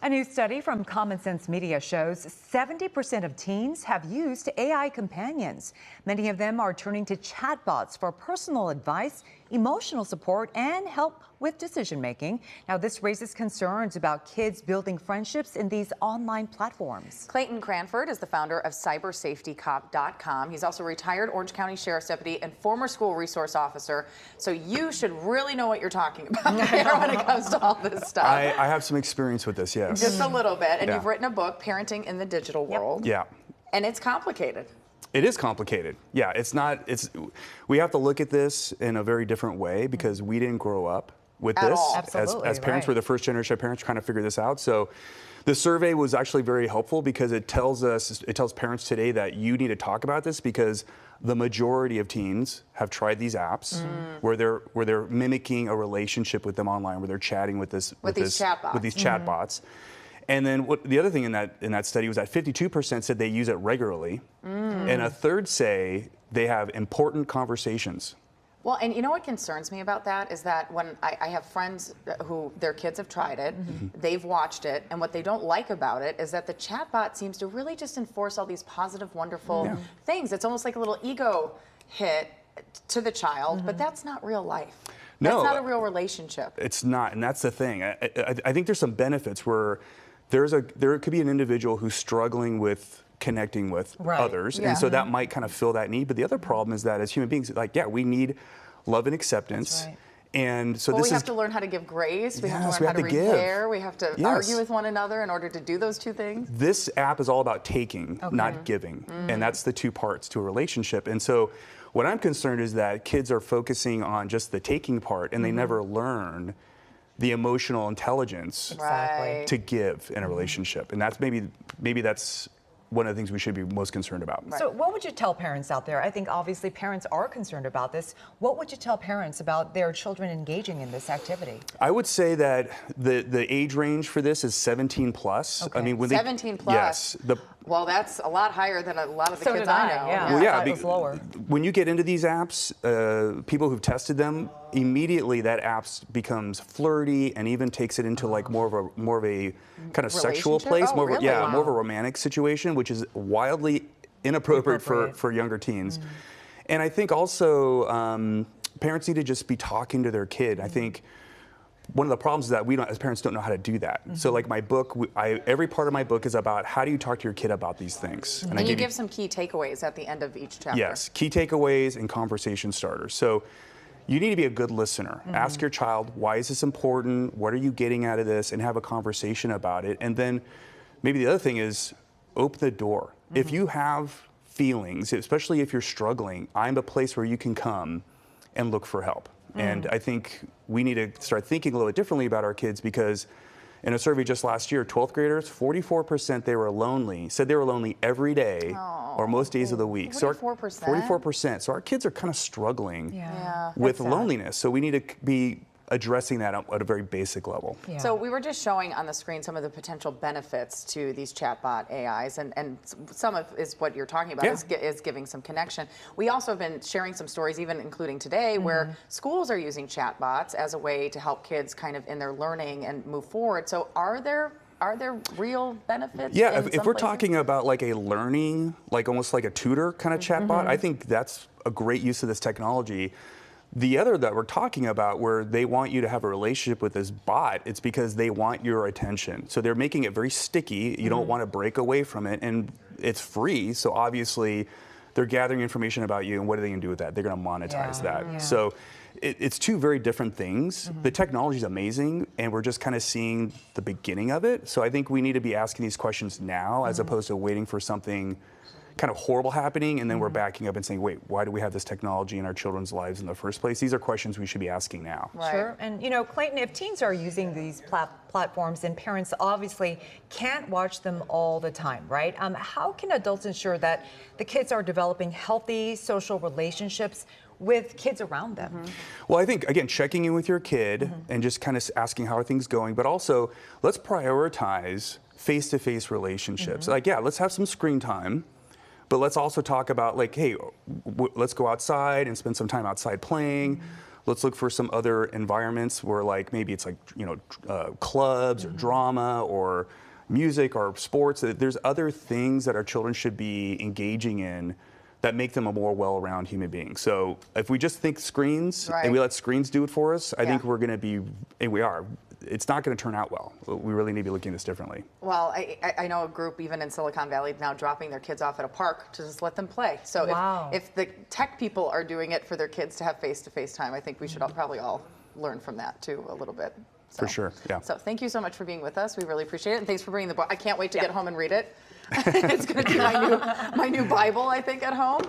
A new study from Common Sense Media shows 70% of teens have used AI companions. Many of them are turning to chatbots for personal advice, emotional support, and help with decision making. Now, this raises concerns about kids building friendships in these online platforms. Clayton Cranford is the founder of cybersafetycop.com. He's also a retired Orange County Sheriff's deputy and former school resource officer. So you should really know what you're talking about here when it comes to all this stuff. I have some experience with this, yes. Just a little bit. And Yeah. you've written a book, Parenting in the Digital World. Yeah. And it's complicated. It is complicated. Yeah, we have to look at this in a very different way because we didn't grow up with At this. all. Absolutely, as parents, right. we're the first generation of parents trying to figure this out. So the survey was actually very helpful because it tells parents today that you need to talk about this because the majority of teens have tried these apps where they're mimicking a relationship with them online, where they're chatting with these chatbots. And then the other thing in that study was that 52% said they use it regularly, and a third say they have important conversations. Well, and you know what concerns me about that is that when I have friends who their kids have tried it, they've watched it, and what they don't like about it is that the chatbot seems to really just enforce all these positive, wonderful things. It's almost like a little ego hit to the child, but that's not real life. No, that's not a real relationship. It's not, and that's the thing. I think there's some benefits where there could be an individual who's struggling with connecting with others, and so that might kind of fill that need. But the other problem is that as human beings, we need love and acceptance. That's right. And so we have to learn how to give grace. We have to learn how to repair. We have to argue with one another in order to do those two things. This app is all about taking, not giving. And that's the two parts to a relationship. And so what I'm concerned is that kids are focusing on just the taking part and they never learn the emotional intelligence to give in a relationship. And that's maybe that's one of the things we should be most concerned about. So what would you tell parents out there? I think obviously parents are concerned about this. What would you tell parents about their children engaging in this activity? I would say that the age range for this is 17 plus. Okay. I mean, 17 plus. Yes. Well, that's a lot higher than a lot of the kids I know. Yeah. Well, yeah, I thought it was lower. When you get into these apps, people who've tested them, immediately that app becomes flirty and even takes it into like more of a kind of sexual place, more of a romantic situation, which is wildly inappropriate for younger teens. And I think also parents need to just be talking to their kid. I think one of the problems is that we as parents don't know how to do that. So like my book, every part of my book is about how do you talk to your kid about these things. And you give some key takeaways at the end of each chapter. Yes, key takeaways and conversation starters. So you need to be a good listener. Ask your child, why is this important? What are you getting out of this? And have a conversation about it. And then maybe the other thing is open the door. If you have feelings, especially if you're struggling, I'm a place where you can come and look for help. And I think we need to start thinking a little bit differently about our kids because in a survey just last year, 12th graders, 44% said they were lonely every day or most days of the week. 44%? So 44%. So our kids are kind of struggling with loneliness. So we need to be addressing that at a very basic level. Yeah. So we were just showing on the screen some of the potential benefits to these chatbot AIs, and some of is what you're talking about is giving some connection. We also have been sharing some stories, even including today, where schools are using chatbots as a way to help kids kind of in their learning and move forward. So are there real benefits? Yeah, if we're talking about like a learning, like almost like a tutor kind of chatbot, I think that's a great use of this technology. The other that we're talking about where they want you to have a relationship with this bot, it's because they want your attention. So they're making it very sticky. You don't want to break away from it, and it's free. So obviously they're gathering information about you, and what are they going to do with that? They're going to monetize that. Yeah. So it's two very different things. The technology is amazing, and we're just kind of seeing the beginning of it. So I think we need to be asking these questions now as opposed to waiting for something kind of horrible happening, and then we're backing up and saying, wait, why do we have this technology in our children's lives in the first place? These are questions we should be asking now. Right. Sure. And you know, Clayton, if teens are using these platforms and parents obviously can't watch them all the time, right? How can adults ensure that the kids are developing healthy social relationships with kids around them? Well, I think, again, checking in with your kid and just kind of asking how are things going, but also let's prioritize face-to-face relationships. Like, yeah, let's have some screen time. But let's also talk about like, hey, let's go outside and spend some time outside playing. Let's look for some other environments where like maybe it's like, clubs or drama or music or sports. There's other things that our children should be engaging in that make them a more well-rounded human being. So if we just think screens and we let screens do it for us, I think we're going to be, and we are, it's not going to turn out well. We really need to be looking at this differently. Well, I know a group even in Silicon Valley now dropping their kids off at a park to just let them play. So if the tech people are doing it for their kids to have face-to-face time, I think we should probably all learn from that too a little bit. So, for sure, yeah. So thank you so much for being with us. We really appreciate it. And thanks for bringing the book. I can't wait to get home and read it. It's going to be my new Bible, I think, at home.